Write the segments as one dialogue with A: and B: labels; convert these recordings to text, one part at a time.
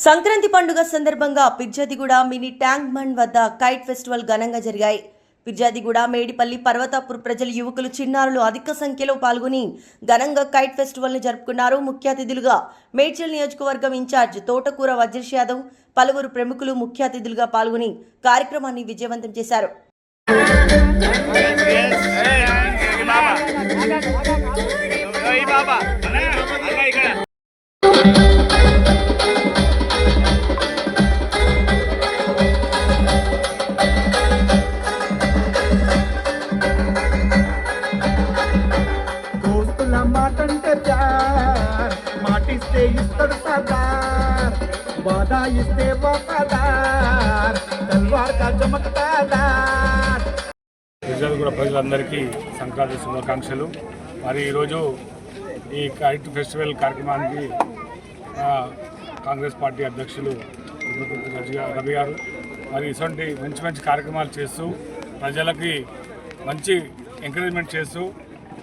A: సంక్రాంతి పండుగ సందర్భంగా Peerzadiguda mini tank bund వద్ద కైట్ ఫెస్టివల్ ఘనంగా జరిగాయి. పిర్జాదిగూడ, మేడిపల్లి, పర్వతాపూర్ ప్రజలు, యువకులు, చిన్నారులు అధిక సంఖ్యలో పాల్గొని ఘనంగా కైట్ ఫెస్టివల్ ని జరుపుకున్నారు. ముఖ్య అతిథులుగా మేడ్చల్ నియోజకవర్గం ఇన్ఛార్జ్ తోటకూర వజ్రేష్ యాదవ్, పలువురు ప్రముఖులు ముఖ్య అతిథులుగా పాల్గొని కార్యక్రమాన్ని విజయవంతం చేశారు.
B: మాటంటే ప్యార్ మాటిస్తే ఇస్తాడు సదార్ వాదా ఇస్తే వఫాదార్ తల్వార్ కా చమక్తాదార్.
C: పిర్జాదిగూడ ప్రజలందరికీ సంక్రాంతి శుభాకాంక్షలు. మరి ఈరోజు ఈ కైట్ ఫెస్టివల్ కార్యక్రమానికి కాంగ్రెస్ పార్టీ అధ్యక్షులు రవి గారు మరి ఇటువంటి మంచి మంచి కార్యక్రమాలు చేస్తూ ప్రజలకి మంచి ఎంకరేజ్మెంట్ చేస్తూ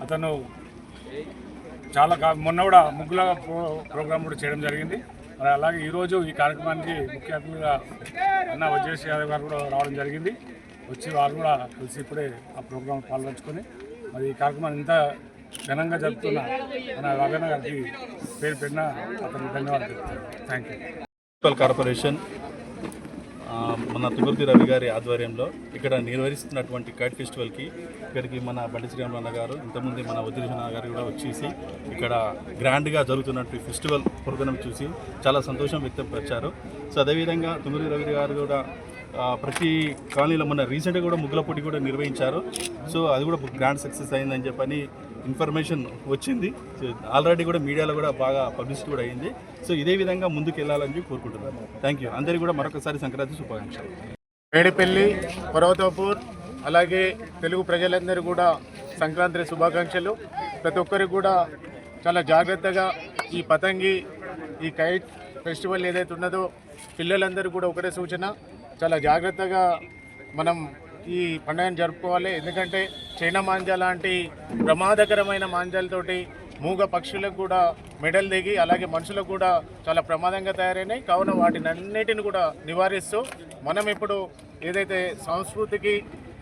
C: అతను చాలా మొన్న కూడా ముగ్గుల ప్రోగ్రామ్ కూడా చేయడం జరిగింది. మరి అలాగే ఈరోజు ఈ కార్యక్రమానికి ముఖ్య అతిథిగా అన్న వజ్రేష్ యాదవ్ గారు కూడా రావడం జరిగింది. వచ్చి వారు కూడా కలిసి ఇప్పుడే ఆ ప్రోగ్రాం పాల్గొంచుకొని మరి ఈ కార్యక్రమాన్ని ఇంత ఘనంగా జరుపుతున్న మన రవీణ గారికి పేరు పెట్టిన అతనికి ధన్యవాదాలు చెప్తాను. Thank you.
D: మున్సిపల్ కార్పొరేషన్ మన తుగుర్తి రవి గారి ఆధ్వర్యంలో ఇక్కడ నిర్వహిస్తున్నటువంటి కైట్ ఫెస్టివల్కి ఇక్కడికి మన బండి శ్రీరామన్న గారు, ఇంతకుముందు మన వదిలేసిన గారు కూడా వచ్చేసి ఇక్కడ గ్రాండ్గా జరుగుతున్నటువంటి ఫెస్టివల్ ప్రోగ్రాం చూసి చాలా సంతోషం వ్యక్తపరిచారు. సో అదేవిధంగా తుగుర్తి రవి గారు కూడా ప్రతి కాలనీలో మొన్న రీసెంట్గా కూడా ముగ్గుల పోటీ కూడా నిర్వహించారు. సో అది కూడా గ్రాండ్ సక్సెస్ అయిందని చెప్పని ఇన్ఫర్మేషన్ వచ్చింది. ఆల్రెడీ కూడా మీడియాలో కూడా బాగా పబ్లిసిటీ కూడా అయింది. సో ఇదే విధంగా ముందుకు వెళ్ళాలని చెప్పి కోరుకుంటున్నాను. Thank you. అందరికీ కూడా మరొకసారి సంక్రాంతి శుభాకాంక్షలు.
E: మేడిపల్లి, పర్వతాపూర్ అలాగే తెలుగు ప్రజలందరూ కూడా సంక్రాంతి శుభాకాంక్షలు. ప్రతి ఒక్కరికి కూడా చాలా జాగ్రత్తగా ఈ పతంగి, ఈ కైట్ ఫెస్టివల్ ఏదైతే ఉన్నదో పిల్లలందరూ కూడా ఒకటే సూచన, చాలా జాగ్రత్తగా మనం ఈ పండుగను జరుపుకోవాలి. ఎందుకంటే చైనా మాంజా లాంటి ప్రమాదకరమైన మాంజాలతోటి మూగ పక్షులకు కూడా మెడలు దిగి అలాగే మనుషులకు కూడా చాలా ప్రమాదంగా తయారైనాయి. కావున వాటిని అన్నిటిని కూడా నివారిస్తూ మనం ఇప్పుడు ఏదైతే సంస్కృతికి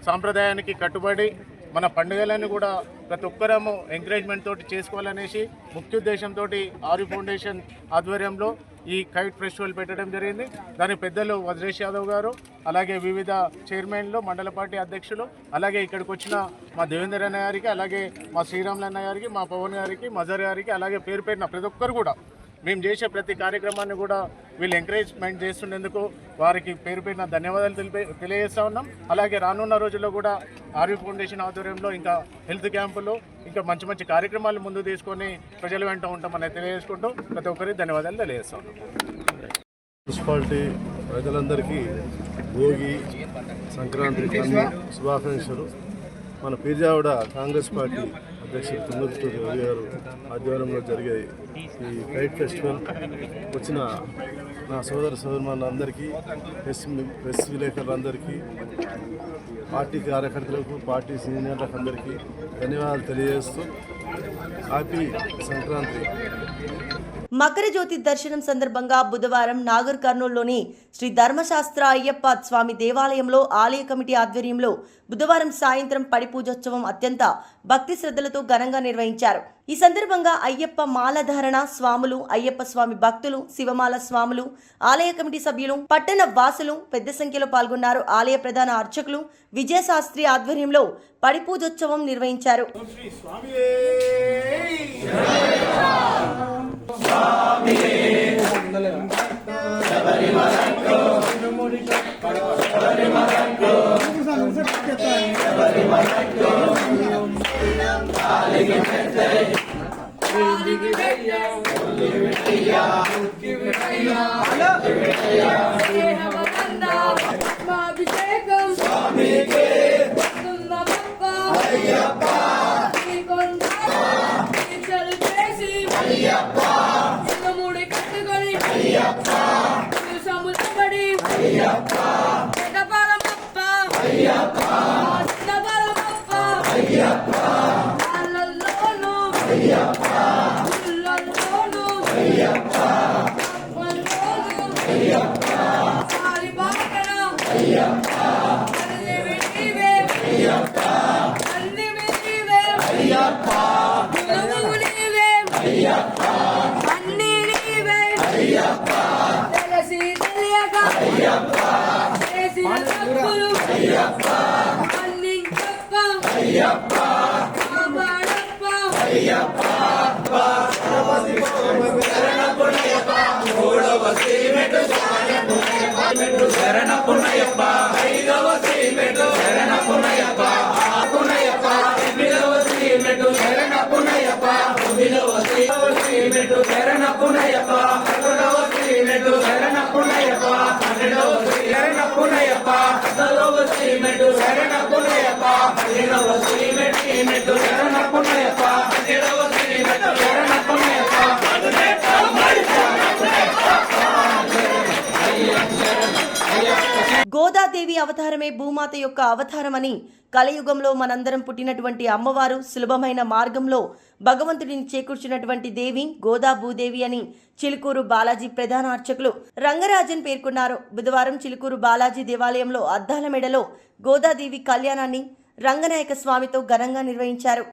E: సాంప్రదాయానికి కట్టుబడి మన పండుగలను కూడా ప్రతి ఒక్కరము ఎంకరేజ్మెంట్ తోటి చేసుకోవాలనేసి ముఖ్యోద్దేశంతో ఆర్యు ఫౌండేషన్ ఆధ్వర్యంలో ఈ కైట్ ఫెస్టివల్ పెట్టడం జరిగింది. దాని పెద్దలు వజ్రేష్ యాదవ్ గారు, అలాగే వివిధ చైర్మన్లు, మండల పార్టీ అధ్యక్షులు, అలాగే ఇక్కడికి వచ్చిన మా దేవేందర్ అన్న గారికి, అలాగే మా శ్రీరాములు అన్న గారికి, మా పవన్ గారికి, మజర్ గారికి, అలాగే పేరు పెట్టిన ప్రతి ఒక్కరు కూడా మేము చేసే ప్రతి కార్యక్రమాన్ని కూడా వీళ్ళు ఎంకరేజ్మెంట్ చేస్తున్నందుకు వారికి పేరు పెట్టిన ధన్యవాదాలు తెలియజేస్తూ ఉన్నాం. అలాగే రానున్న రోజుల్లో కూడా ఆర్యు ఫౌండేషన్ ఆధ్వర్యంలో ఇంకా హెల్త్ క్యాంపులు, ఇంకా మంచి మంచి కార్యక్రమాలు ముందు తీసుకొని ప్రజల వెంట ఉంటామని తెలియజేసుకుంటూ ప్రతి ఒక్కరికి ధన్యవాదాలు తెలియజేస్తూ ఉన్నాం.
F: మున్సిపాలిటీ ప్రజలందరికీ భోగి, సంక్రాంతి శుభాకాంక్షలు. మన పిర్జాదిగూడ కాంగ్రెస్ పార్టీ అధ్యక్షులు తుమ్మూర్తి రవి గారు ఆధ్వర్యంలో జరిగే ఈ కైట్ ఫెస్టివల్ వచ్చిన నా సోదరులందరికీ, ప్రెస్ విలేకరులందరికీ, పార్టీ కార్యకర్తలకు, పార్టీ సీనియర్లకు అందరికీ ధన్యవాదాలు తెలియజేస్తూ హ్యాపీ సంక్రాంతి.
A: మకర జ్యోతి దర్శనం సందర్భంగా బుధవారం నాగర్ కర్నూలులోని శ్రీ ధర్మశాస్త్ర అయ్యప్ప స్వామి దేవాలయంలో ఆలయ కమిటీ ఆధ్వర్యంలో బుధవారం సాయంత్రం పడి పూజోత్సవం అత్యంత భక్తి శ్రద్ధలతో ఘనంగా నిర్వహించారు. ఈ సందర్భంగా అయ్యప్ప మాలధారణ స్వాములు, అయ్యప్ప స్వామి భక్తులు, శివమాల స్వాములు, ఆలయ కమిటీ సభ్యులు, పట్టణ వాసులు పెద్ద సంఖ్యలో పాల్గొన్నారు. ఆలయ ప్రధాన అర్చకులు విజయశాస్త్రి ఆధ్వర్యంలో పడి పూజోత్సవం నిర్వహించారు. గోదాదేవి అవతారమే భూమాత యొక్క అవతారమని, కలియుగంలో మనందరం పుట్టినటువంటి అమ్మవారు సులభమైన మార్గంలో భగవంతుడిని చేకూర్చినటువంటి దేవి గోదా భూదేవి అని చిలుకూరు బాలాజీ ప్రధాన అర్చకులు రంగరాజన్ పేర్కొన్నారు. బుధవారం చిలుకూరు బాలాజీ దేవాలయంలో అద్దాల మెడలో గోదాదేవి కళ్యాణాన్ని రంగనాయక స్వామితో ఘనంగా నిర్వహించారు.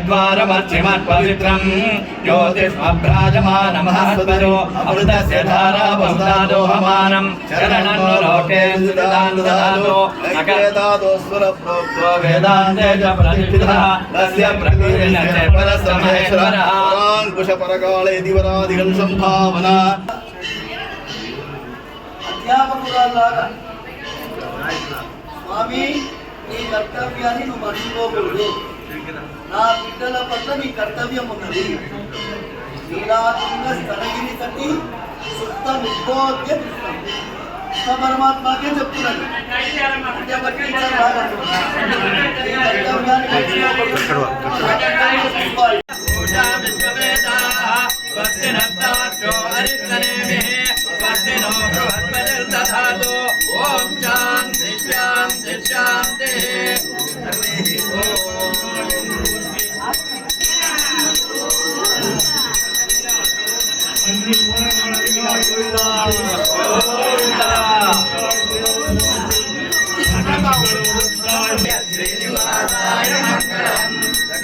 G: द्वारमर्चिमत्पवित्रम् ज्योतिष्मभ्राजमानमहस्परो अमृतस्य धारा बहुधा दोहमानम् शरणन्नु लोके ददातु अकेतादोस्वरप्रोक्तो वेदान्ते च प्रतिष्ठितः तस्य प्रकृतिर्न च परस्महेश्वरः अंकुशपरकाले दिवरादिगं संभावना
H: అధ్యాపకురాల్లాగా స్వామి నీ కర్తవ్యాన్ని నువ్వు మర్చిపోకూడదు. నా బిడ్డల పట్ల నీ కర్తవ్యం ఉన్నది. నీలాతుంగ స్థలగిరి తట్టి సుప్త విద్యోద్య కృష్ణ పరమాత్మకే చెప్తున్నాడు. అంటే బట్టి నీ కర్తవ్యాన్ని మర్చిపోకూడదు.
G: ఓం శాంతి శాంతి శాంతి.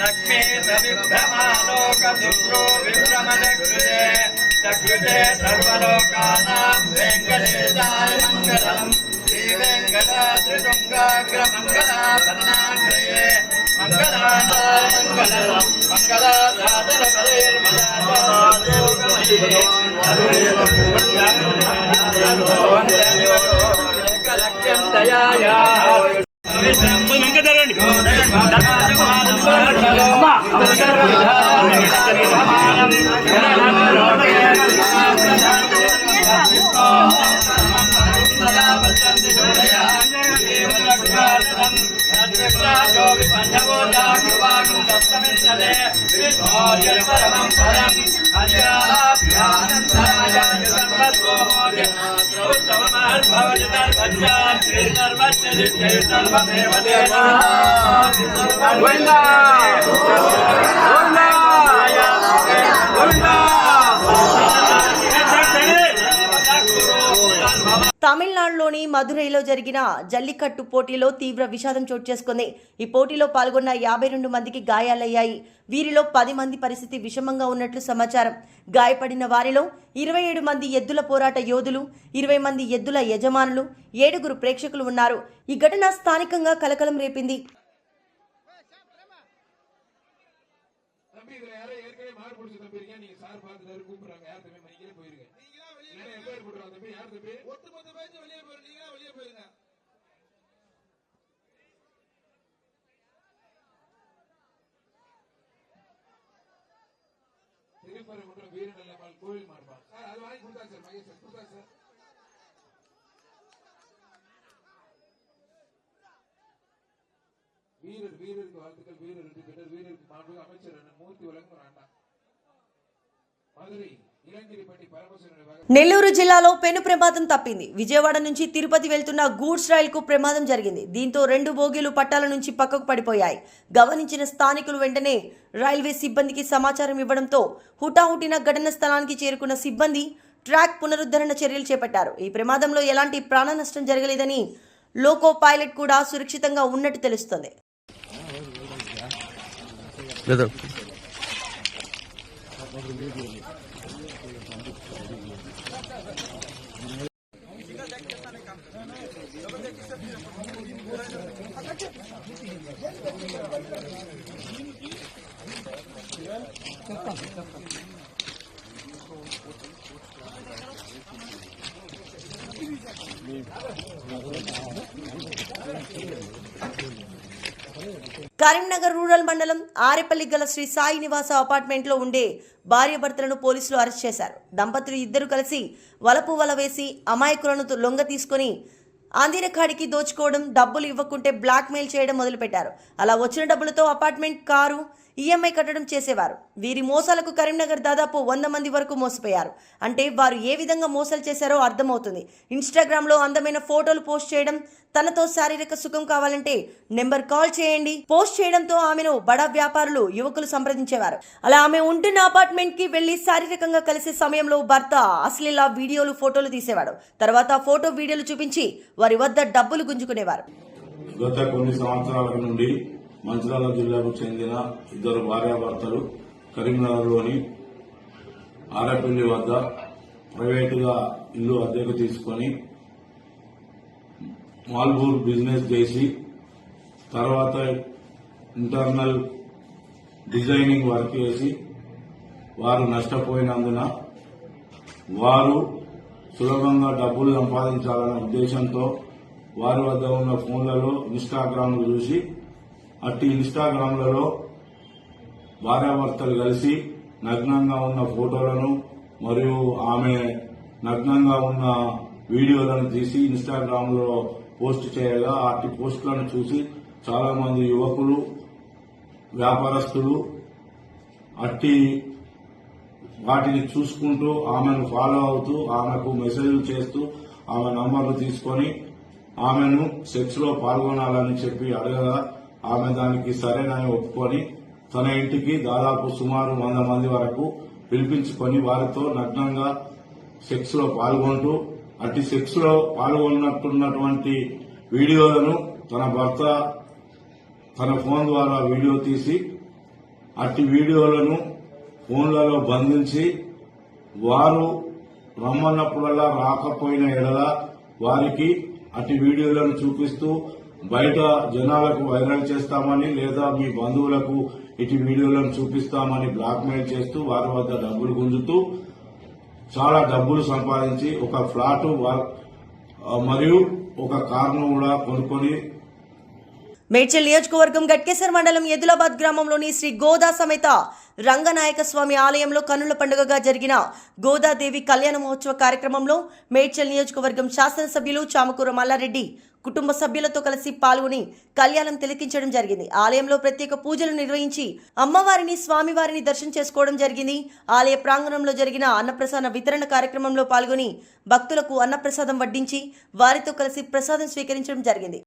G: లక్ష్మీ విభ్రమాలోకదుఃఖో విభ్రమదకృతే దకృతే సర్వలోకానాం వెంకటేశాయ మంగళం. శ్రీ వెంకటాద్రిశృంగాగ్రమంగళాభరణాశ్రయే మంగళానాయ మంగళం. మంగళాదాతరపదైర్మదాలక్ష్యం దయాయా
A: తమిళనాడులోని మదురైలో జరిగిన జల్లికట్టు పోటీలో తీవ్ర విషాదం చోటు చేసుకుంది. ఈ పోటీలో పాల్గొన్న 52 మందికి గాయాలయ్యాయి. వీరిలో 10 మంది పరిస్థితి విషమంగా ఉన్నట్లు సమాచారం. గాయపడిన వారిలో 27 మంది ఎద్దుల పోరాట యోధులు, 20 మంది ఎద్దుల యజమానులు, 7 ప్రేక్షకులు ఉన్నారు. ఈ ఘటన స్థానికంగా కలకలం రేపింది.
I: வீரநல்ல கோயில் மாடுபா சார் அது வாங்கி கொடுத்தாரு சார் மகேஷ் கொடுத்தாரு சார் வீரருக்கு வாழ்த்துக்கள். வீரருக்கு பின்னர் வீரருக்கு மாண்பு அமைச்சர் மூர்த்தி வழங்கும் அண்ணா மதுரை இளங்கிரிப்பட்டி பரமசிவன்.
A: నెల్లూరు జిల్లాలో పెను ప్రమాదం తప్పింది. విజయవాడ నుంచి తిరుపతి వెళ్తున్న గూడ్స్ రైలుకు ప్రమాదం జరిగింది. దీంతో 2 బోగీలు పట్టాల నుంచి పక్కకు పడిపోయాయి. గమనించిన స్థానికులు వెంటనే రైల్వే సిబ్బందికి సమాచారం ఇవ్వడంతో హుటాహుటిన ఘటన స్థలానికి చేరుకున్న సిబ్బంది ట్రాక్ పునరుద్ధరణ చర్యలు చేపట్టారు. ఈ ప్రమాదంలో ఎలాంటి ప్రాణ నష్టం జరగలేదని, లోకో పైలట్ కూడా సురక్షితంగా ఉన్నట్టు తెలుస్తోంది. కరీంనగర్ రూరల్ మండలం ఆరేపల్లి గల శ్రీ సాయి నివాస అపార్ట్మెంట్లో ఉండే భార్యాభర్తలను పోలీసులు అరెస్ట్ చేశారు. దంపతులు ఇద్దరు కలిసి వలపు వల వేసి అమాయకులను లొంగ తీసుకొని అందిన కాడికి దోచుకోవడం, డబ్బులు ఇవ్వకుంటే బ్లాక్మెయిల్ చేయడం మొదలుపెట్టారు. అలా వచ్చిన డబ్బులతో అపార్ట్మెంట్, కారు ఈఎంఐ కట్టడం చేసేవారు. వీరి మోసాలకు కరీంనగర్ దాదాపు 100 మంది వరకు మోసపోయారు. అంటే వారు ఏ విధంగా మోసాలు చేశారో అర్థమవుతుంది. ఇన్స్టాగ్రామ్లో అందమైన ఫోటోలు పోస్ట్ చేయడం, తనతో శారీరక సుఖం కావాలంటే నెంబర్ కాల్ చేయండి పోస్ట్ చేయడంతో ఆమెను బడా వ్యాపారులు, యువకులు సంప్రదించేవారు. అలా ఆమె ఉంటున్న అపార్ట్మెంట్ కి వెళ్లి శారీరకంగా కలిసే సమయంలో భర్త అశ్లీల వీడియోలు, ఫోటోలు తీసేవాడు. తర్వాత ఫోటో వీడియోలు చూపించి వారి వద్ద డబ్బులు గుంజుకునేవారు.
J: గత కొన్ని సంవత్సరాల నుండి మంచిర్యాల జిల్లాకు చెందిన ఇద్దరు భార్యాభర్తలు కరీంనగర్లోని ఆరేపల్లి వద్ద ప్రైవేటుగా ఇల్లు అద్దెకు తీసుకొని మాల్బూర్ బిజినెస్ చేసి తర్వాత ఇంటర్నల్ డిజైనింగ్ వర్క్ చేసి వారు నష్టపోయినందున వారు సులభంగా డబ్బులు సంపాదించాలనే ఉద్దేశంతో వారి వద్ద ఉన్న ఫోన్లలో ఇన్స్టాగ్రామ్లు చూసి అట్టి ఇన్స్టాగ్రామ్లలో భార్యాభర్తలు కలిసి నగ్నంగా ఉన్న ఫోటోలను మరియు ఆమె నగ్నంగా ఉన్న వీడియోలను తీసి ఇన్స్టాగ్రామ్లో పోస్ట్ చేయగా అట్టి పోస్టులను చూసి చాలా మంది యువకులు, వ్యాపారస్తులు అట్టి వాటిని చూసుకుంటూ ఆమెను ఫాలో అవుతూ ఆమెకు మెసేజ్లు చేస్తూ ఆమె నంబర్లు తీసుకొని ఆమెను సెక్స్ లో పాల్గొనాలని చెప్పి అడగగా ఆమె దానికి సరేనని ఒప్పుకొని తన ఇంటికి దాదాపు సుమారు 100 మంది వరకు పిలిపించుకొని వారితో నగ్నంగా సెక్స్ లో పాల్గొంటూ అట్టి సెక్స్ లో పాల్గొన్నట్టున్నటువంటి వీడియోలను తన భర్త తన ఫోన్ ద్వారా వీడియో తీసి అట్టి వీడియోలను ఫోన్లలో బంధించి వారు రమ్మన్నప్పుడల్లా రాకపోయిన ఎడల వారికి అట్టి వీడియోలను చూపిస్తూ బయట జనాలకు వైరల్ చేస్తామని లేదా మీ బంధువులకు ఇటు వీడియోలను చూపిస్తామని బ్లాక్మెయిల్ చేస్తూ వారి వద్ద డబ్బులు గుంజుతూ చాలా డబ్బులు సంపాదించి ఒక ఫ్లాట్ మరియు ఒక కారును కూడా కొనుక్కొని
A: మేడ్చల్ నియోజకవర్గం గట్కేసర్ మండలం ఎదులాబాద్ గ్రామంలోని శ్రీ గోదా సమేత రంగనాయక స్వామి ఆలయంలో కన్నుల పండుగగా జరిగిన గోదాదేవి కళ్యాణ మహోత్సవ కార్యక్రమంలో మేడ్చల్ నియోజకవర్గం శాసనసభ్యులు చామకూర మల్లారెడ్డి కుటుంబ సభ్యులతో కలిసి పాల్గొని కళ్యాణం తిలకించడం జరిగింది. ఆలయంలో ప్రత్యేక పూజలు నిర్వహించి అమ్మవారిని, స్వామివారిని దర్శనం చేసుకోవడం జరిగింది. ఆలయ ప్రాంగణంలో జరిగిన అన్నప్రసాద వితరణ కార్యక్రమంలో పాల్గొని భక్తులకు అన్నప్రసాదం వడ్డించి వారితో కలిసి ప్రసాదం స్వీకరించడం జరిగింది.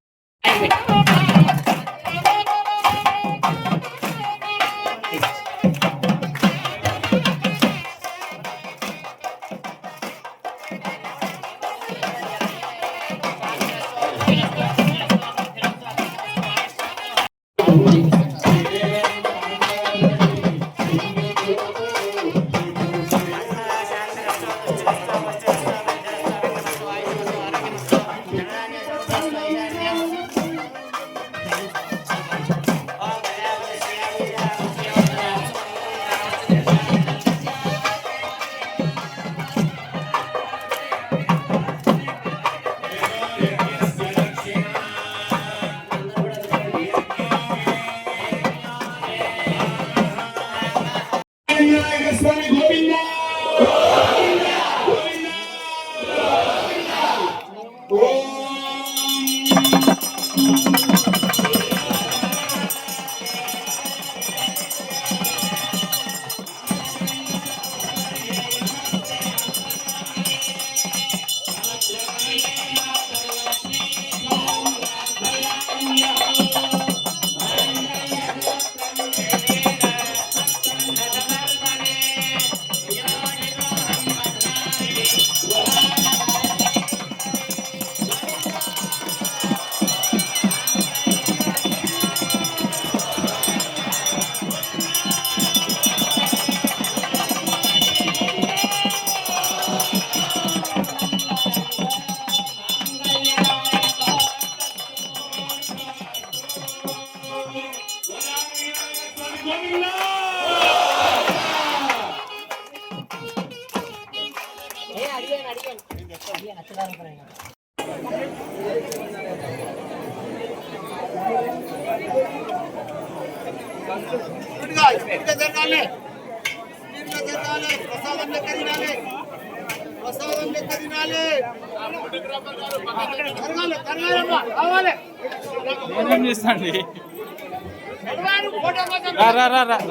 D: నేనేం చేస్తా అండి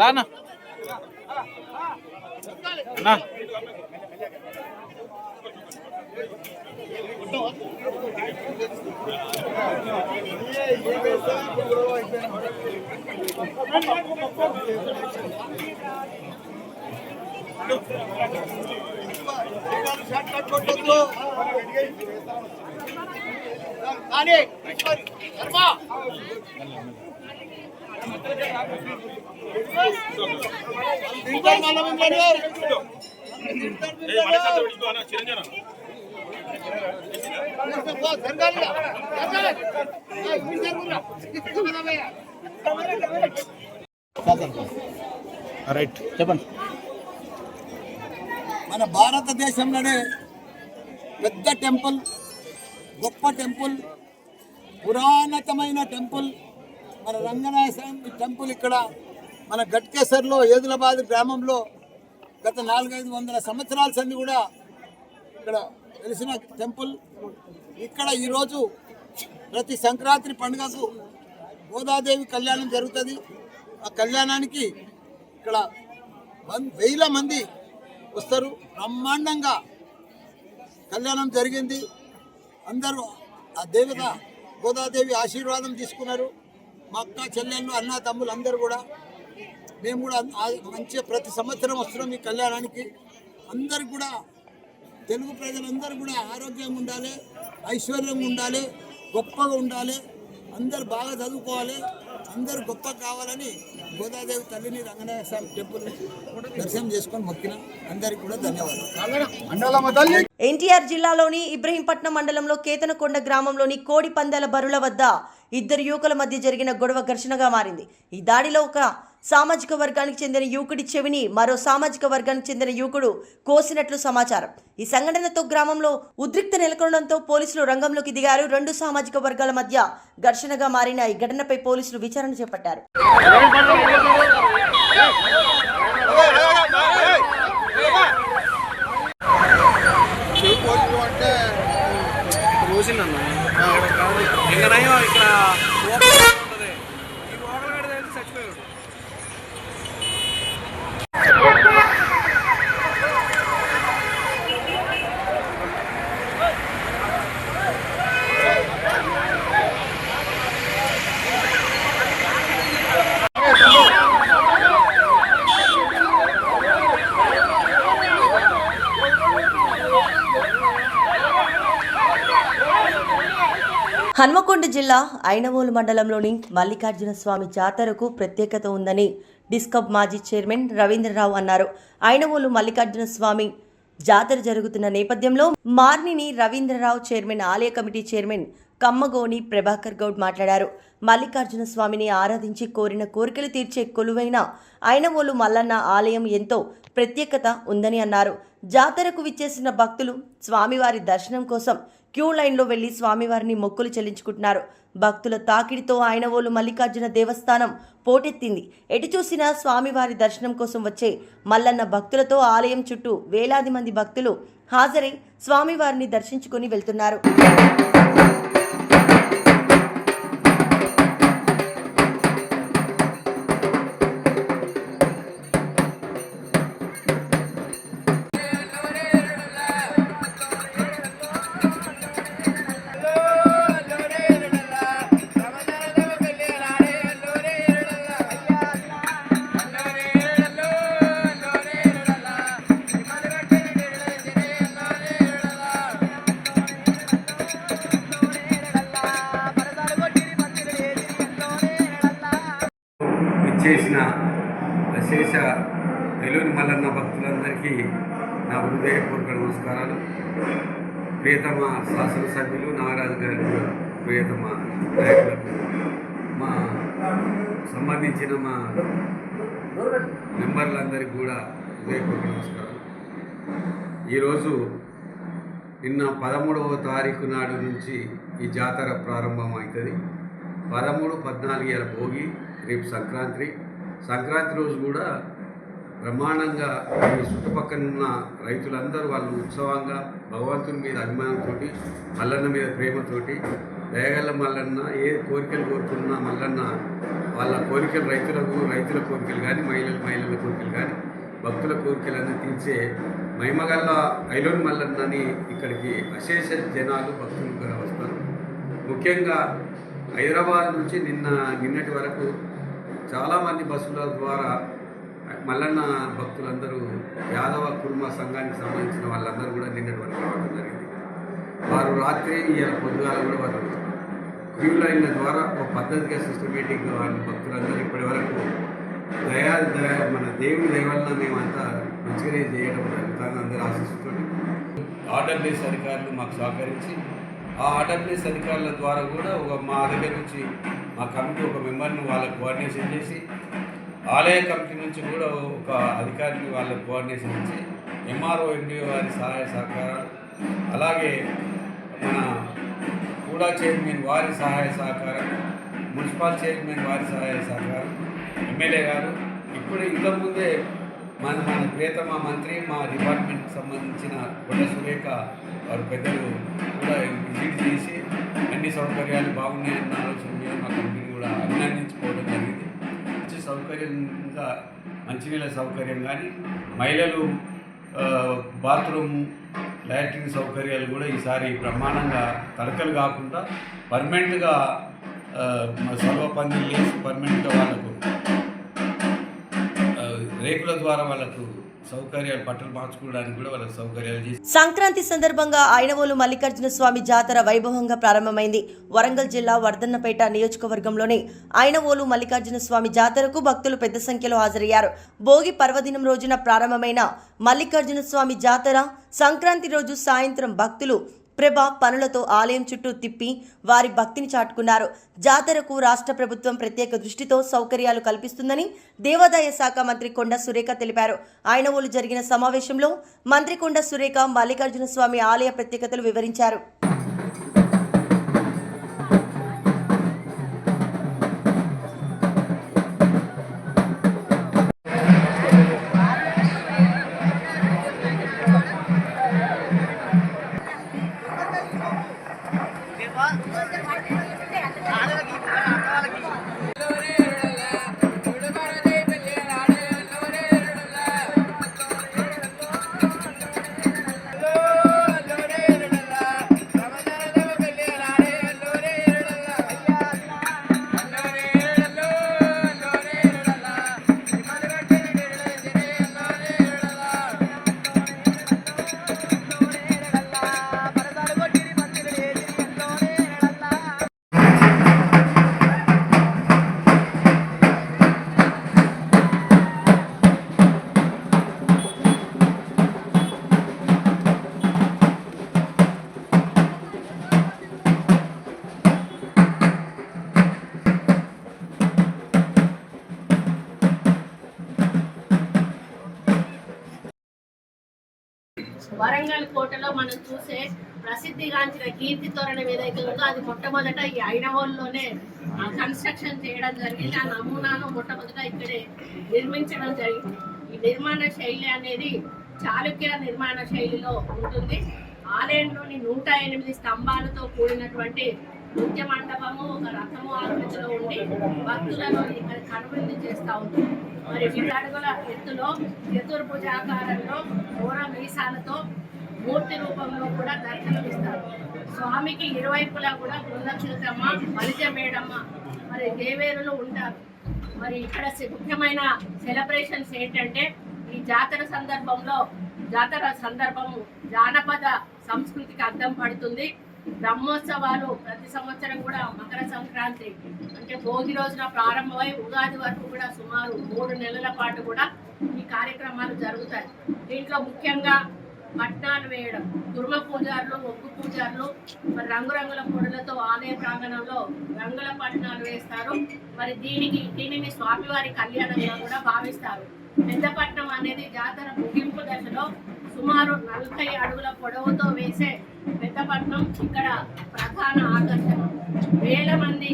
D: రానా రైట్ చెప్పండి.
H: మన భారతదేశంలోనే పెద్ద టెంపుల్, గొప్ప టెంపుల్, పురాణతమైన టెంపుల్ మన రంగనాథ స్వామి టెంపుల్ ఇక్కడ మన గట్కేసర్లో ఏదులాబాద్ గ్రామంలో గత 400-500 సంవత్సరాల సంది కూడా ఇక్కడ వెలిసిన టెంపుల్. ఇక్కడ ఈరోజు ప్రతి సంక్రాంతి పండుగకు గోదాదేవి కళ్యాణం జరుగుతుంది. ఆ కళ్యాణానికి ఇక్కడ వేల మంది వస్తారు. బ్రహ్మాండంగా కళ్యాణం జరిగింది. అందరూ ఆ దేవత గోదాదేవి ఆశీర్వాదం తీసుకున్నారు. మా అక్క చెల్లెళ్ళు, అన్న తమ్ములు అందరూ కూడా, మేము కూడా మంచిగా ప్రతి సంవత్సరం వస్తున్నాం ఈ కళ్యాణానికి. అందరికి కూడా తెలుగు ప్రజలందరూ కూడా ఆరోగ్యంగా ఉండాలి, ఐశ్వర్యంగా ఉండాలి, గొప్పగా ఉండాలి, అందరు బాగా చదువుకోవాలి, అందరు గొప్ప కావాలని గోదాదేవి తల్లిని రంగనాథ స్వామి టెంపుల్ దర్శనం చేసుకొని మొక్కిన అందరికి కూడా ధన్యవాదాలు.
A: ఎన్టీఆర్ జిల్లాలోని ఇబ్రహీంపట్నం మండలంలో కేతనకొండ గ్రామంలోని కోడి పందాల బరుల వద్ద 2 యువకుల మధ్య జరిగిన గొడవ ఘర్షణగా మారింది. ఈ దాడిలో ఒక సామాజిక వర్గానికి చెందిన యువకుడి చెవిని మరో సామాజిక వర్గానికి చెందిన యువకుడు కోసినట్లు సమాచారం. ఈ సంఘటనతో గ్రామంలో ఉద్రిక్త నెలకొనడంతో పోలీసులు రంగంలోకి దిగారు. 2 సామాజిక వర్గాల మధ్య ఘర్షణగా మారిన ఈ ఘటనపై పోలీసులు విచారణ చేపట్టారు. హన్మకొండ జిల్లా ఐనవోలు మండలంలోని మల్లికార్జున స్వామి జాతరకు ప్రత్యేకత ఉందని డిస్కబ్ మాజీ చైర్మన్ రవీంద్రరావు అన్నారు. ఐనవోలు మల్లికార్జున స్వామి జాతర జరుగుతున్న నేపథ్యంలో మార్నిని రవీంద్రరావు చైర్మన్, ఆలయ కమిటీ చైర్మన్ కమ్మగోని ప్రభాకర్ గౌడ్ మాట్లాడారు. మల్లికార్జున స్వామిని ఆరాధించి కోరిన కోరికలు తీర్చే కొలువైన ఐనవోలు మల్లన్న ఆలయం ఎంతో ప్రత్యేకత ఉందని అన్నారు. జాతరకు విచ్చేసిన భక్తులు స్వామివారి దర్శనం కోసం క్యూ లైన్లో వెళ్లి స్వామివారిని మొక్కులు చెల్లించుకుంటున్నారు. భక్తుల తాకిడితో ఐనవోలు మల్లికార్జున దేవస్థానం పోటెత్తింది. ఎటు చూసినా స్వామివారి దర్శనం కోసం వచ్చే మల్లన్న భక్తులతో ఆలయం చుట్టూ వేలాది మంది భక్తులు హాజరై స్వామివారిని దర్శించుకుని వెళ్తున్నారు.
K: చేసిన అశేష వెలుని మల్లన్న భక్తులందరికీ నా హృదయపూర్వక నమస్కారాలు. ప్రియతమ శాసనసభ్యులు నాగరాజు గారి ప్రియతమ నాయకులకు, మా సంబంధించిన మా మెంబర్లందరికీ కూడా హృదయపూర్వక నమస్కారాలు. ఈరోజు నిన్న 13వ తారీఖు నాడు నుంచి ఈ జాతర ప్రారంభం అవుతుంది. 13, 14 ఏళ్ళ భోగి, రేపు సంక్రాంతి రోజు కూడా బ్రహ్మాండంగా ఈ చుట్టుపక్కల ఉన్న రైతులందరూ వాళ్ళు ఉత్సవంగా భగవంతుని మీద అభిమానంతో, మల్లన్న మీద ప్రేమతోటి, దయగల్ల మల్లన్న ఏ కోరికలు కోరుకున్నా మల్లన్న వాళ్ళ కోరికలు రైతుల కోరికలు కానీ మహిళల కోరికలు కానీ భక్తుల కోరికలన్నీ తీర్చే మహిమగల్ల ఐలోని మల్లన్నని ఇక్కడికి అశేష జనాలు భక్తులుగా వస్తారు. ముఖ్యంగా హైదరాబాద్ నుంచి నిన్నటి వరకు చాలామంది బస్సుల ద్వారా మల్లన్న భక్తులందరూ యాదవ కుర్మ సంఘానికి సంబంధించిన వాళ్ళందరూ కూడా నిన్నటి వరకు రావడం జరిగింది. వారు రాత్రి ఇవాళ పొద్దుగాల కూడా వారు క్యూ లైన్ల ద్వారా ఒక పద్ధతిగా సిస్టమేటిక్గా వాళ్ళ భక్తులందరూ ఇప్పటి వరకు మన దేవుని దయవలన మేమంతా మంచిగానే చేయడం జరుగుతుంది. అందరూ ఆశిస్తూ ఆర్డబ్ల్యూఎస్ అధికారులు మాకు సహకరించి ఆ ఆర్డబ్ల్యూఎస్ అధికారుల ద్వారా కూడా మా దగ్గర నుంచి మా కమిటీ ఒక మెంబర్ని వాళ్ళకు కోఆర్డినేషన్ చేసి, ఆలయ కమిటీ నుంచి కూడా ఒక అధికారిని వాళ్ళకు కోఆర్డినేషన్ ఇచ్చి, ఎంఆర్ఓ ఎండిఓ వారి సహాయ సహకారాలు, అలాగే మన కూడా చైర్మన్ వారి సహాయ సహకారం, మున్సిపల్ చైర్మన్ వారి సహాయ సహకారం, ఎమ్మెల్యే గారు ఇప్పుడు ఇంతకుముందే మన ప్రియతమ మంత్రి మా డిపార్ట్మెంట్కి సంబంధించిన కొండ సురేఖ వారు పెద్దలు కూడా విజిట్ చేసి అన్ని సౌకర్యాలు బాగున్నాయన్న ఆలోచన మీద మా కంపెనీ కూడా అభినందించుకోవడం జరిగింది. మంచి సౌకర్యంగా మంచినీళ్ళ సౌకర్యం కానీ, మహిళలు బాత్రూమ్ లాట్రిన్ సౌకర్యాలు కూడా ఈసారి బ్రహ్మాండంగా తడకలు కాకుండా పర్మనెంట్గా సర్వపందిలు వేసి పర్మనెంట్గా వాళ్ళకు రేకుల ద్వారా వాళ్ళకు సౌకర్యాలు, బట్టలు మార్చుకోవడానికి కూడా వాళ్ళకి సౌకర్యాలు చేసి.
A: సంక్రాంతి సందర్భంగా ఐనవోలు మల్లికార్జున స్వామి జాతర వైభవంగా ప్రారంభమైంది. వరంగల్ జిల్లా వర్ధన్నపేట నియోజకవర్గంలోని ఐనవోలు మల్లికార్జున స్వామి జాతరకు భక్తులు పెద్ద సంఖ్యలో హాజరయ్యారు. భోగి పర్వదినం రోజున ప్రారంభమైన మల్లికార్జున స్వామి జాతర సంక్రాంతి రోజు సాయంత్రం భక్తులు ప్రభ పనులతో ఆలయం చుట్టూ తిప్పి వారి భక్తిని చాటుకున్నారు. జాతరకు రాష్ట్ర ప్రభుత్వం ప్రత్యేక దృష్టితో సౌకర్యాలు కల్పిస్తుందని దేవాదాయ శాఖ మంత్రి కొండ సురేఖ తెలిపారు. ఐనవోలు జరిగిన సమావేశంలో మంత్రి కొండ సురేఖ మల్లికార్జున స్వామి ఆలయ ప్రత్యేకతలు వివరించారు.
L: వరంగల్ కోటలో మనం చూసే ప్రసిద్ధిగాంచిన కీర్తి తోరణం ఏదైతే ఉందో అది మొట్టమొదట ఈ ఐనవోలులోనే కన్స్ట్రక్షన్ చేయడం జరిగింది. ఆ నమూనాను మొట్టమొదట ఇక్కడే నిర్మించడం జరిగింది. ఈ నిర్మాణ శైలి అనేది చాళుక్య నిర్మాణ శైలిలో ఉంటుంది. ఆలయంలోని 108 స్తంభాలతో కూడినటువంటి నృత్య మండపము ఒక రథము ఆకృతిలో ఉండి భక్తులను ఇక్కడ కనువిందు చేస్తూ ఉంది. మరి 2 అడుగుల ఎత్తులో చతుర్భుజాకారంలో ఘోర మీసాలతో మూర్తి రూపంలో కూడా దర్శనమిస్తారు. స్వామికి ఇరువైపులా కూడా బృందక్షితమ్మ, బలిజ మేడమ్మ, మరి దేవేరులు ఉంటారు. మరి ఇక్కడ ముఖ్యమైన సెలబ్రేషన్స్ ఏంటంటే ఈ జాతర సందర్భము జానపద సంస్కృతికి అద్దం పడుతుంది. బ్రహ్మోత్సవాలు ప్రతి సంవత్సరం కూడా మకర సంక్రాంతి అంటే భోగి రోజున ప్రారంభమై ఉగాది వరకు కూడా సుమారు 3 నెలల పాటు కూడా ఈ కార్యక్రమాలు జరుగుతాయి. దీంట్లో ముఖ్యంగా పట్నాలు వేయడం, దుర్మ పూజారులు, ఒగ్గు పూజారులు మరి రంగురంగుల పొడులతో ఆలయ ప్రాంగణంలో రంగుల పట్నాలు వేస్తారు. మరి దీనిని స్వామివారి కళ్యాణంగా కూడా భావిస్తారు. పెద్దపట్నం అనేది జాతర ముగింపు దశలో సుమారు 40 అడుగుల పొడవుతో వేసే కొత్తపట్నం ఇక్కడ ప్రధాన ఆకర్షణ. వేల మంది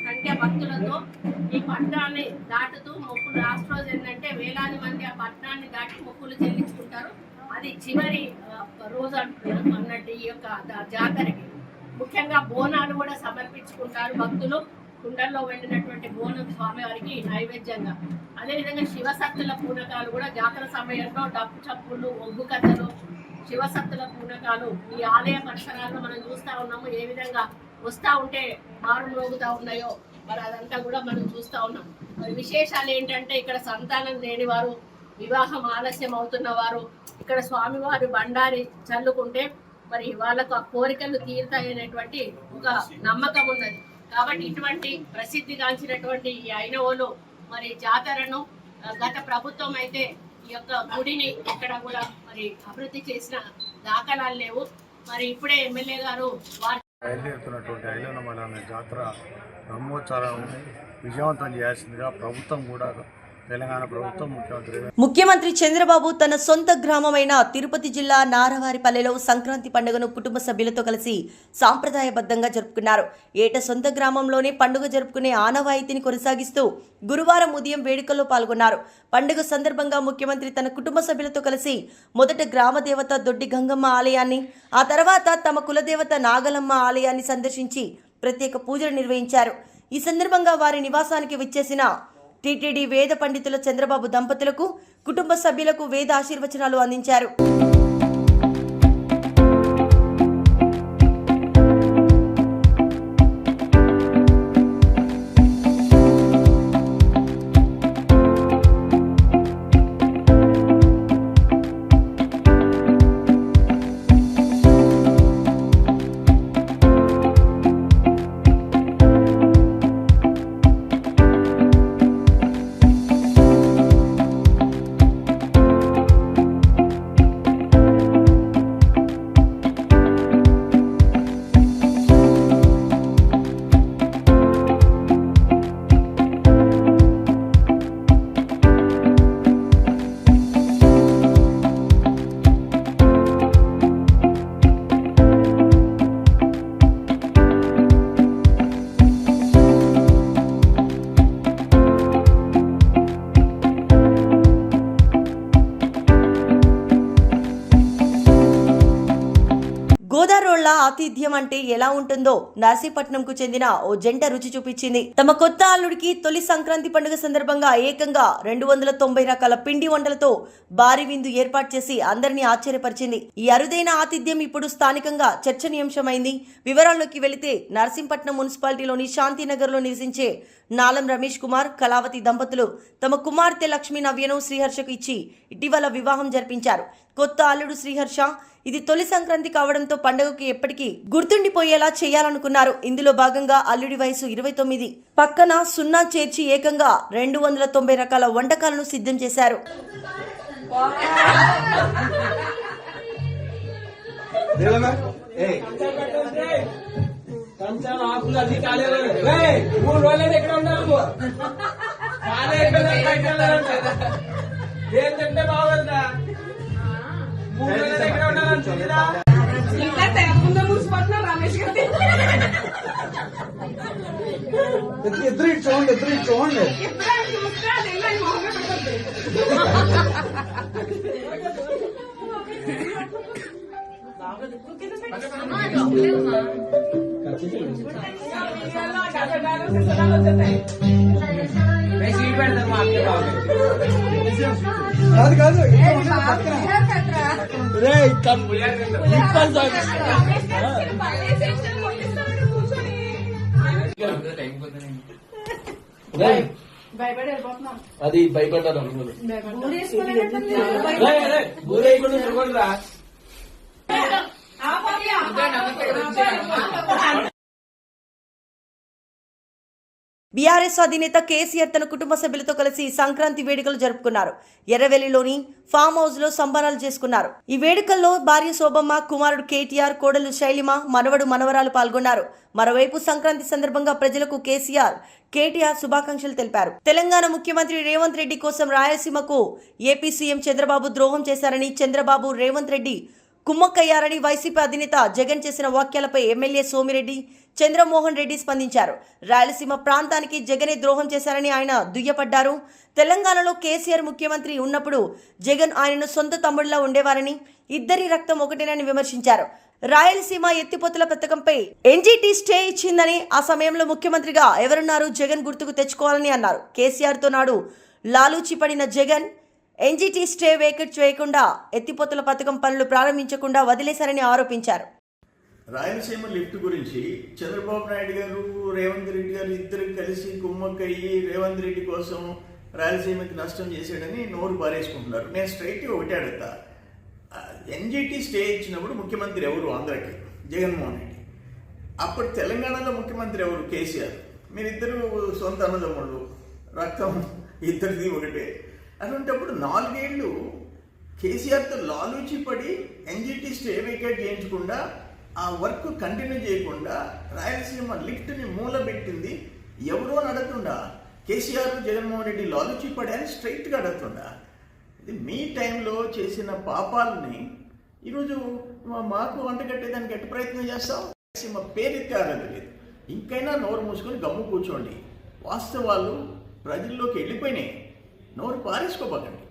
L: సంఖ్య భక్తులతో ఈ పట్టణాన్ని దాటుతూ మొక్కులు, లాస్ట్ రోజు ఏంటంటే వేలాది మంది ఆ పట్టణాన్ని దాటి మొక్కులు చెల్లించుకుంటారు. అది చివరి రోజు అన్నట్టు ఈ యొక్క జాతరకి. ముఖ్యంగా బోనాలు కూడా సమర్పించుకుంటారు భక్తులు. కుండల్లో వండినటువంటి బోనం స్వామివారికి నైవేద్యంగా. అదేవిధంగా శివసత్తుల పూనకాలు కూడా జాతర సమయంలో డప్పు చప్పులు, ఒగ్గు కథలు, శివసత్తుల పూనకాలు ఈ ఆలయ పరిసరాల్లో మనం చూస్తూ ఉన్నాము. ఏ విధంగా వస్తూ ఉంటే మారుమోగుతూ ఉన్నాయో మరి అదంతా కూడా మనం చూస్తూ ఉన్నాం. మరి విశేషాలు ఏంటంటే ఇక్కడ సంతానం లేని వారు, వివాహం ఆలస్యం అవుతున్న వారు ఇక్కడ స్వామివారి బండారి చల్లుకుంటే మరి వాళ్ళకు ఆ కోరికలు తీరుతాయనేటువంటి ఒక నమ్మకం ఉన్నది. కాబట్టి ఇటువంటి ప్రసిద్ధిగాంచినటువంటి ఈ ఐనవోలు మరి జాతరను గత ప్రభుత్వం అయితే ఈ యొక్క గుడిని ఇక్కడ కూడా మరి అభివృద్ధి చేసిన దాఖలాలు లేవు. మరి ఇప్పుడే ఎమ్మెల్యే గారు
F: బయలుదేరుతున్నటువంటి ఐలవనమల అనే జాతర బ్రహ్మోత్సవాలను విజయవంతం చేయాల్సిందిగా ప్రభుత్వం కూడా, తెలంగాణ ప్రభుత్వం,
A: ముఖ్యమంత్రి చంద్రబాబు తన సొంత గ్రామమైన తిరుపతి జిల్లా నారవారిపల్లెలో సంక్రాంతి పండుగను కుటుంబ సభ్యులతో కలిసి సాంప్రదాయబద్ధంగా జరుపుకున్నారు. ఏటా సొంత గ్రామంలోనే పండుగ జరుపుకునే ఆనవాయితీని కొనసాగిస్తూ గురువారం ఉదయం వేడుకల్లో పాల్గొన్నారు. పండుగ సందర్భంగా ముఖ్యమంత్రి తన కుటుంబ సభ్యులతో కలిసి మొదట గ్రామ దేవత దొడ్డి గంగమ్మ ఆలయాన్ని, ఆ తర్వాత తమ కులదేవత నాగలమ్మ ఆలయాన్ని సందర్శించి ప్రత్యేక పూజలు నిర్వహించారు. ఈ సందర్భంగా వారి నివాసానికి విచ్చేసిన టీటీడీ వేద పండితుల చంద్రబాబు దంపతులకు, కుటుంబ సభ్యులకు వేద ఆశీర్వచనాలు అందించారు. గోదారోళ్ల ఆతిథ్యం అంటే ఎలా ఉంటుందో నర్సీపట్నంకు చెందిన ఓ జంట రుచి చూపించింది. తమ కొత్త అల్లుడికి తొలి సంక్రాంతి పండుగ సందర్భంగా ఏకంగా 290 రకాల పిండి వంటలతో భారీ విందు ఏర్పాటు చేసి అందరినీ ఆశ్చర్యపరిచింది. ఈ అరుదైన ఆతిథ్యం ఇప్పుడు స్థానికంగా చర్చనీయాంశమైంది. వివరాల్లోకి వెళితే నర్సీపట్నం మున్సిపాలిటీలోని శాంతినగర్లో నివసించే నాలం రమేష్ కుమార్, కళావతి దంపతులు తమ కుమార్తె లక్ష్మీ నవ్యను శ్రీహర్షకు ఇచ్చి ఇటీవల వివాహం జరిపించారు. కొత్త అల్లుడు శ్రీహర్ష ఇది తొలి సంక్రాంతి కావడంతో పండుగకి ఎప్పటికీ గుర్తుండిపోయేలా చేయాలనుకున్నారు. ఇందులో భాగంగా అల్లుడి వయసు 29, పక్కన 0 చేర్చి ఏకంగా 290 రకాల వంటకాలను సిద్ధం చేశారు.
B: ఇద్దరు చూడండి కాదు
G: అది భయపడ్డారు
A: బీఆర్ఎస్ అధినేత కేసీఆర్ తన కుటుంబ సభ్యులతో కలిసి సంక్రాంతి వేడుకలు జరుపుకున్నారు. ఎర్రవెల్లిలోని ఫామ్ హౌస్ లో సంబరాలు చేసుకున్నారు. ఈ వేడుకల్లో భార్య శోభమ్మ, కుమారుడు కేటీఆర్, కోడలు శైలిమ, మనవడు మనవరాలు పాల్గొన్నారు. మరోవైపు సంక్రాంతి సందర్భంగా ప్రజలకు కేటీఆర్ శుభాకాంక్షలు తెలిపారు. తెలంగాణ ముఖ్యమంత్రి రేవంత్ రెడ్డి కోసం రాయలసీమకు ఏపీ సీఎం చంద్రబాబు ద్రోహం చేశారని, చంద్రబాబు రేవంత్ రెడ్డి కుమ్మక్కయ్యారని వైసీపీ అధినేత జగన్ చేసిన వ్యాఖ్యలపై ఎమ్మెల్యే సోమిరెడ్డి, చంద్రమోహన్ రెడ్డి స్పందించారు. రాయలసీమ ప్రాంతానికి జగనే ద్రోహం చేశారని ఆయన దుయ్యపడ్డారు. తెలంగాణలో కేసీఆర్ ముఖ్యమంత్రి ఉన్నప్పుడు జగన్ ఆయనను సొంత తమ్ముడిలా ఉండేవారని, ఇద్దరి రక్తం ఒకటేనని విమర్శించారు. రాయలసీమ ఎత్తిపోతుల పథకంపై ఎన్జీటీ స్టే ఇచ్చిందని, ఆ సమయంలో ముఖ్యమంత్రిగా ఎవరున్నారు జగన్ గుర్తుకు తెచ్చుకోవాలని అన్నారు. కేసీఆర్తో నాడు లాలూచి పడిన జగన్ ఎన్జీటీ స్టే వేకెట్ చేయకుండా ఎత్తిపోతుల పథకం పనులు ప్రారంభించకుండా వదిలేశారని ఆరోపించారు.
M: రాయలసీమ లిఫ్ట్ గురించి చంద్రబాబు నాయుడు గారు, రేవంత్ రెడ్డి గారు ఇద్దరు కలిసి కుమ్మక్కయ్యి రేవంత్ రెడ్డి కోసం రాయలసీమకి నష్టం చేశాడని నోరు పారేసుకుంటున్నారు. నేను స్ట్రైట్గా ఒకటే అడుగుతా, ఎన్జీటీ స్టే ఇచ్చినప్పుడు ముఖ్యమంత్రి ఎవరు? ఆంధ్రాకి జగన్మోహన్ రెడ్డి. అప్పుడు తెలంగాణలో ముఖ్యమంత్రి ఎవరు? కేసీఆర్. మీరిద్దరు సొంత అన్నదమ్ముళ్ళు, రక్తం ఇద్దరిది ఒకటే. అటువంటిప్పుడు 4 ఏళ్ళు కేసీఆర్తో లాలూచి పడి ఎన్జీటీ స్టే వేకేట్ చేయించకుండా, ఆ వర్క్ కంటిన్యూ చేయకుండా రాయలసీమ లిఫ్ట్ని మూలబెట్టింది ఎవరో అడుగుతుండా? కేసీఆర్, జగన్మోహన్ రెడ్డి లాలూచి పడి అని స్ట్రైట్గా అడుగుతుండా? ఇది మీ టైంలో చేసిన పాపాలని ఈరోజు మాకు వంటగట్టేదానికి ఎట్టి ప్రయత్నం చేస్తాం? రాయలసీమ పేరెత్తి ఆడదు లేదు. ఇంకైనా నోరు మూసుకొని గమ్ము కూర్చోండి. వాస్తవాలు ప్రజల్లోకి వెళ్ళిపోయినాయి. నోరు పారేసుకోబాకండి.